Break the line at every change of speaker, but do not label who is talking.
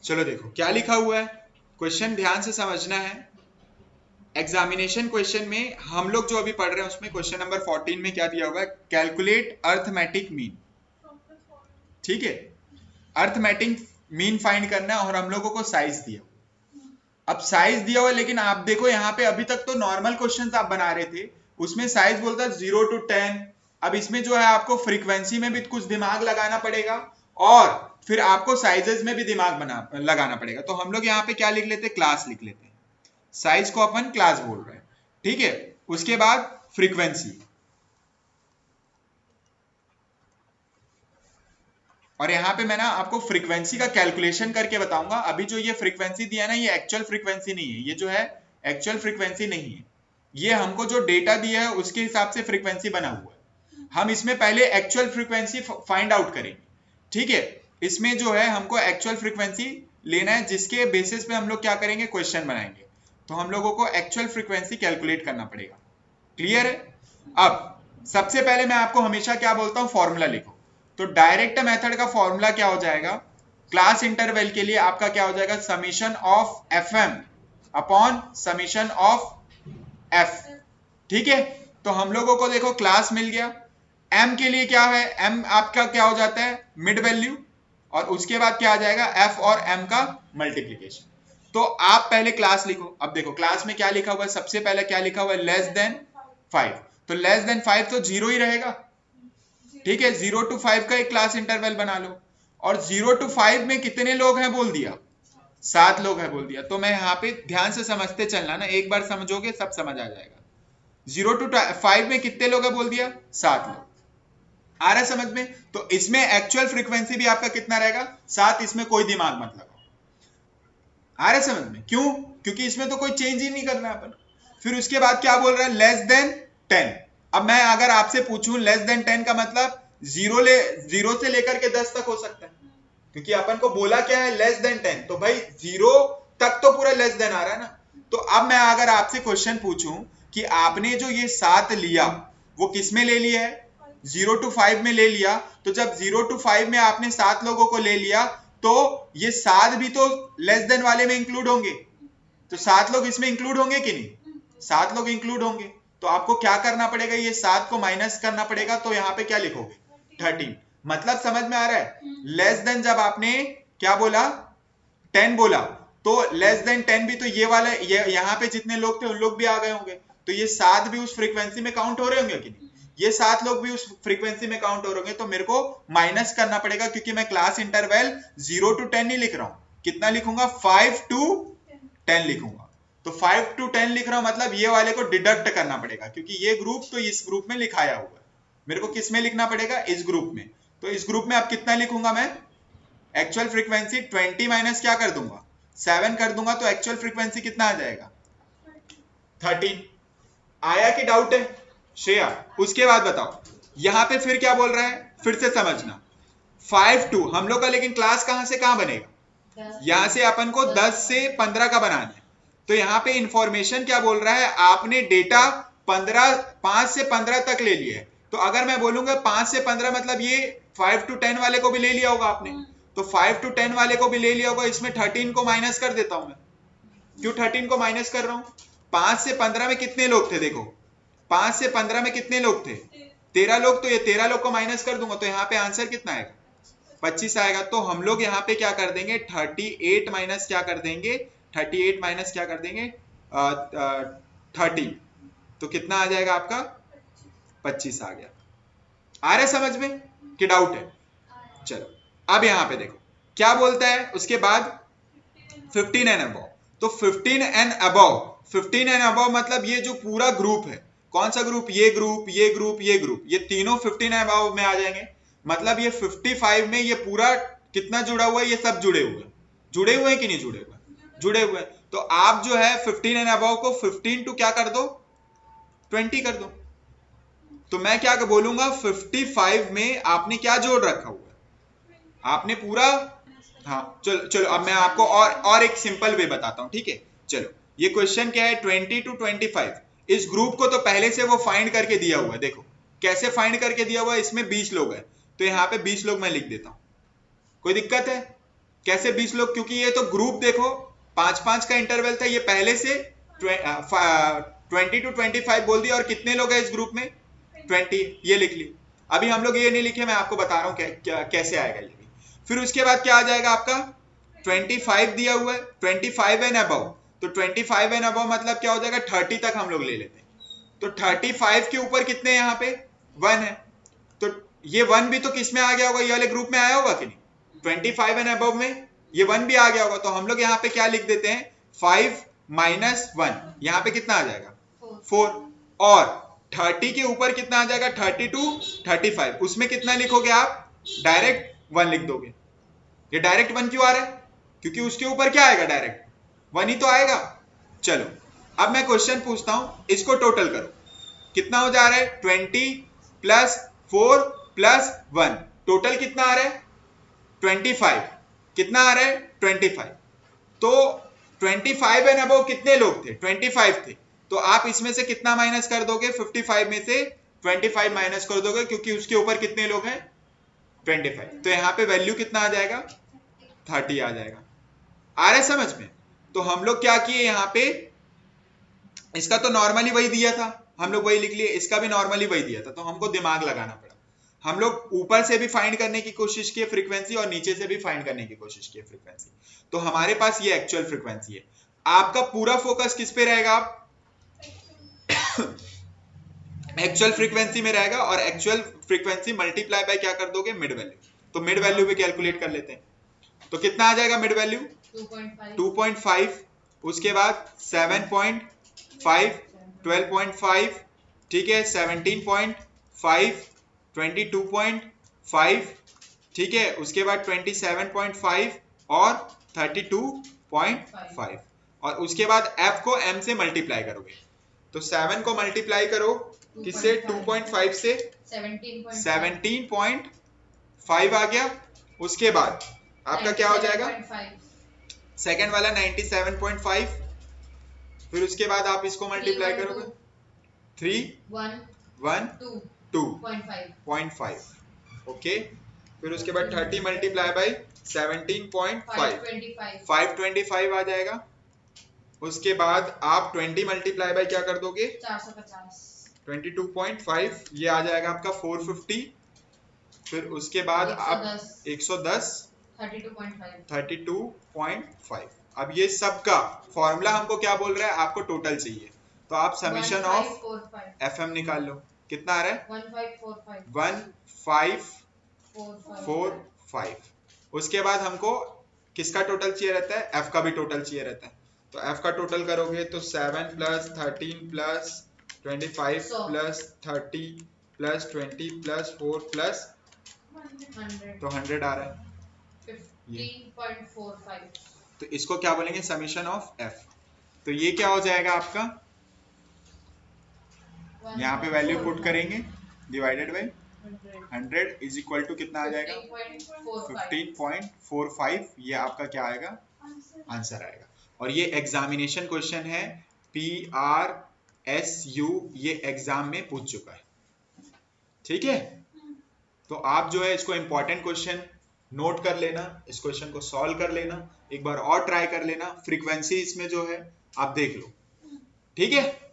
चलो देखो क्या लिखा हुआ है, क्वेश्चन ध्यान से समझना है। एग्जामिनेशन क्वेश्चन में हम लोग जो अभी पढ़ रहे हैं उसमें क्वेश्चन नंबर 14 में क्या दिया हुआ है, कैलकुलेट अर्थमेटिक मीन। ठीक है, अर्थमेटिक मीन फाइंड करना है और हम लोगों को साइज दिया। अब साइज दिया हुआ है, लेकिन आप देखो यहाँ पे अभी तक तो नॉर्मल क्वेश्चंस आप बना रहे थे, उसमें साइज बोलता है 0 to 10। अब इसमें जो है आपको फ्रीक्वेंसी में भी कुछ दिमाग लगाना पड़ेगा और फिर आपको साइजेस में भी दिमाग लगाना पड़ेगा। तो हम लोग यहाँ पे क्या लिख लेते हैं, क्लास लिख लेते हैं। साइज को अपन क्लास बोल रहे हैं, ठीक है। उसके बाद फ्रीक्वेंसी, और यहाँ पे मैं ना आपको फ्रीक्वेंसी का कैलकुलेशन करके बताऊंगा। अभी जो ये फ्रीक्वेंसी दिया है ना, ये एक्चुअल फ्रीक्वेंसी नहीं है, ये जो है एक्चुअल फ्रीक्वेंसी नहीं है, ये हमको जो डेटा दिया है उसके हिसाब से फ्रीक्वेंसी बना हुआ है। हम इसमें पहले एक्चुअल फ्रीक्वेंसी फाइंड आउट करेंगे, ठीक है। इसमें जो है हमको एक्चुअल फ्रीक्वेंसी लेना है, जिसके बेसिस पे हम लोग क्या करेंगे, क्वेश्चन बनाएंगे। तो हम लोगों को एक्चुअल फ्रीक्वेंसी कैलकुलेट करना पड़ेगा। क्लियर है? अब सबसे पहले मैं आपको हमेशा क्या बोलता हूं, फॉर्मूला लिखो। तो डायरेक्ट मेथड का फॉर्मूला क्या हो जाएगा, क्लास इंटरवल के लिए आपका क्या हो जाएगा, summation of F M upon summation of F. ठीक है, तो हम लोगों को देखो क्लास मिल गया। एम के लिए क्या है, एम आपका क्या हो जाता है, मिड वैल्यू, और उसके बाद क्या आ जाएगा, एफ और एम का मल्टीप्लीकेशन। तो आप पहले क्लास लिखो। अब देखो क्लास में क्या लिखा हुआ है, सबसे पहले क्या लिखा हुआ है, लेस देन 5। तो लेस देन 5 तो 0 ही रहेगा, ठीक है। 0 to 5 का एक क्लास इंटरवल बना लो। और 0 to 5 में कितने लोग हैं बोल दिया, 7 लोग हैं बोल दिया। तो मैं यहाँ पे ध्यान से समझते चलना ना, एक बार समझोगे सब समझ आ जाएगा। 0 to 5 में कितने लोग हैं बोल दिया, 7 लोग। आ रहा है समझ में? तो इसमें एक्चुअल फ्रीक्वेंसी भी आपका कितना रहेगा, 7। इसमें कोई दिमाग मत लगाओ। आ रहा है समझ में? क्यों? क्योंकि इसमें तो कोई चेंज ही नहीं करना अपन। फिर उसके बाद क्या बोल रहा है, लेस देन 10। अब मैं अगर आपसे पूछूं लेस देन 10 का मतलब जीरो से लेकर के 10 तक हो सकता है, क्योंकि अपन को बोला क्या है, लेस देन 10। तो भाई 0 तक तो पूरा लेस देन आ रहा है ना। तो अब मैं अगर आपसे क्वेश्चन पूछूं कि आपने जो ये 7 लिया वो किस में ले लिया है, 0 to 5 में ले लिया। तो जब 0 to 5 में आपने 7 लोगों को ले लिया, तो ये 7 भी तो लेस देन वाले में इंक्लूड होंगे। तो 7 लोग इसमें इंक्लूड होंगे कि नहीं, 7 लोग इंक्लूड होंगे। तो आपको क्या करना पड़ेगा, ये 7 को माइनस करना पड़ेगा। तो यहाँ पे क्या लिखोगे, 13। मतलब समझ में आ रहा है? लेस देन जब आपने क्या बोला, 10 बोला, तो लेस देन 10 भी तो ये वाला, ये यहाँ पे जितने लोग थे उन लोग भी आ गए होंगे। तो ये 7 भी उस फ्रीक्वेंसी में काउंट हो रहे होंगे कि नहीं, ये 7 लोग भी उस फ्रीक्वेंसी में काउंट हो रहे होंगे। तो मेरे को माइनस करना पड़ेगा, क्योंकि मैं क्लास इंटरवल 0 to 10 नहीं लिख रहा हूं। कितना लिखूंगा, 5 to 10 लिखूंगा। तो 5 to 10 लिख रहा हूं, मतलब ये वाले को डिडक्ट करना पड़ेगा, क्योंकि ये ग्रुप तो इस ग्रुप में लिखाया हुआ है। मेरे को किस में लिखना पड़ेगा, इस ग्रुप में। तो इस ग्रुप में अब कितना लिखूंगा मैं, एक्चुअल फ्रीक्वेंसी 20 माइनस क्या कर दूंगा, 7 कर दूंगा। तो एक्चुअल फ्रीक्वेंसी कितना आ जाएगा, 13। आया कि डाउट है श्रेया? उसके बाद बताओ यहां पे फिर क्या बोल रहा है, फिर से समझना। 5 to हम लोग का, लेकिन क्लास कहां से कहां बनेगा, यहां से अपन को 10 से 15 का बनाना है। तो यहाँ पे इंफॉर्मेशन क्या बोल रहा है, आपने डेटा 5 से 15 तक ले लिया है। तो अगर मैं बोलूंगा 5 से 15 मतलब ये 5 to 10 वाले को भी ले लिया होगा आपने। तो 5 to 10 वाले को भी ले लिया होगा। इसमें 13 को माइनस कर देता हूं मैं। क्यों 13 को माइनस कर रहा हूं, 5 से 15 में कितने लोग थे, देखो 5 से 15 में कितने लोग थे, 13 लोग। तो ये 13 लोग को माइनस कर दूंगा, तो यहाँ पे आंसर कितना आएगा, 25 आएगा। तो हम लोग यहाँ पे क्या कर देंगे, 38 माइनस क्या कर देंगे, 38 माइनस क्या कर देंगे, 30। तो कितना आ जाएगा आपका, 25 आ गया। आ रहा है समझ में कि डाउट है? चलो अब यहाँ पे देखो क्या बोलता है उसके बाद, 15 एंड अबव। तो 15 एंड अबव, 15 एंड अबव मतलब ये जो पूरा ग्रुप है, कौन सा ग्रुप, ये ग्रुप, ये ग्रुप, ये ग्रुप, ये तीनों 15 एंड अबव में आ जाएंगे। मतलब ये 55 में ये पूरा कितना जुड़ा हुआ है, ये सब जुड़े हुए हैं। जुड़े हुए हैं कि नहीं जुड़े हुए, जुड़े हुए हैं। तो आप जो है 15 एंड अबव को 15 टू क्या कर दो, 20 कर दो। तो मैं क्या बोलूंगा, 55 में आपने क्या जोड़ रखा हुआ है, आपने पूरा, हाँ चलो चलो अब मैं आपको और एक सिंपल वे बताता हूं, ठीक है। चलो ये क्वेश्चन क्या है, 20 to 25। इस ग्रुप को तो पहले से वो फाइंड करके दिया हुआ है। देखो कैसे फाइंड करके दिया हुआ है, इसमें 20 लोग हैं। तो यहाँ पे 20 लोग मैं लिख देता हूं, कोई दिक्कत है? कैसे 20 लोग? क्योंकि ये तो ग्रुप देखो 5-5 का इंटरवल था, ये पहले से 20 to 25 बोल दिया, और कितने लोग हैं इस ग्रुप में? 20, ये लिख ली। अभी हम लोग ये नहीं लिखे, मैं आपको बता रहा हूँ कैसे आएगा ये भी। फिर उसके बाद क्या आ जाएगा आपका 25 दिया हुआ है, 25 एंड अबव, तो 25 एंड अबव मतलब क्या हो जाएगा 30 तक हम लोग ले लेते हैं। तो 35 के ऊपर कितने यहाँ पे 1 है, तो ये 1 भी तो किस में आ गया होगा, ये वाले ग्रुप में आया होगा कि नहीं? 25 एंड अबव में ये 1 भी आ गया होगा, तो हम लोग यहाँ पे क्या लिख देते हैं 5 माइनस 1, यहाँ पे कितना आ जाएगा 4, और 30 के ऊपर कितना आ जाएगा 30 to 35, उसमें कितना लिखोगे आप? डायरेक्ट 1 लिख दोगे। ये डायरेक्ट 1 क्यों आ रहा है? क्योंकि उसके ऊपर क्या आएगा, डायरेक्ट 1 ही तो आएगा। चलो अब मैं क्वेश्चन पूछता हूं, इसको टोटल करो, कितना हो जा रहा है 20 प्लस 4 प्लस 1, टोटल कितना आ रहा है 25, कितना आ रहा है 25। तो 25 एंड अबव कितने लोग थे? 25 थे, तो आप इसमें से कितना माइनस कर दोगे? 55 में से 25 माइनस कर दोगे, क्योंकि उसके ऊपर कितने लोग हैं 25, तो यहाँ पे वैल्यू कितना आ जाएगा 30 आ जाएगा। आ रहा है समझ में? तो हम लोग क्या किए यहाँ पे, इसका तो नॉर्मली वही दिया था, हम लोग वही लिख लिए, इसका भी नॉर्मली वही दिया था, तो हमको दिमाग लगाना पड़ा। हम लोग ऊपर से भी फाइंड करने की कोशिश की फ्रीक्वेंसी, और नीचे से भी फाइंड करने की कोशिश की फ्रीक्वेंसी, तो हमारे पास ये एक्चुअल फ्रीक्वेंसी है। आपका पूरा फोकस किस पे रहेगा? आप एक्चुअल फ्रीक्वेंसी में रहेगा, और एक्चुअल फ्रीक्वेंसी मल्टीप्लाई बाय क्या कर दोगे? Mid value. तो मिड वैल्यू भी कैलकुलेट कर लेते हैं, तो कितना आ जाएगा मिड वैल्यू 2.5, उसके बाद 7.5, 12.5, ठीक है 17.5, 22.5, ठीक है, उसके बाद 27.5 और 32.5, और उसके बाद f को m से मल्टीप्लाई करोगे, तो 7 को मल्टीप्लाई करो किससे? 2.5 से 17.5 आ गया। उसके बाद आपका क्या हो जाएगा? सेकंड वाला 97.5, फिर उसके बाद आप इसको मल्टीप्लाई करोगे 312.5, ओके। फिर उसके बाद 30 मल्टीप्लाई बाई 17.5, 525 आ जाएगा। उसके बाद आप 20 मल्टीप्लाई बाई क्या कर दोगे?
450,
22.5, ये आ जाएगा आपका 450। फिर उसके बाद आप 110, 32.5। अब ये सब का फॉर्मूला हमको क्या बोल रहा है? आपको टोटल चाहिए, तो आप समीशन ऑफ FM निकाल लो, कितना आ रहा है 1545। उसके बाद हमको किसका टोटल चाहिए रहता है? F का भी टोटल चाहिए रहता है, तो F का टोटल करोगे तो 7 plus 13 plus 25 plus 30 plus 20 plus 4 plus 100, तो 100 आ रहा है
15.45।
तो इसको क्या बोलेंगे? Summation of F। तो ये क्या हो जाएगा आपका? यहाँ पे वैल्यू पुट करेंगे, divided by 100 is equal to कितना आ जाएगा? 15.45। ये आपका क्या आएगा? आंसर आएगा। और ये एग्जामिनेशन क्वेश्चन है, PRSU, ये एग्जाम में पूछ चुका है, ठीक है। तो आप जो है इसको इंपॉर्टेंट क्वेश्चन नोट कर लेना, इस क्वेश्चन को सॉल्व कर लेना, एक बार और ट्राई कर लेना, फ्रीक्वेंसी इसमें जो है आप देख लो, ठीक है।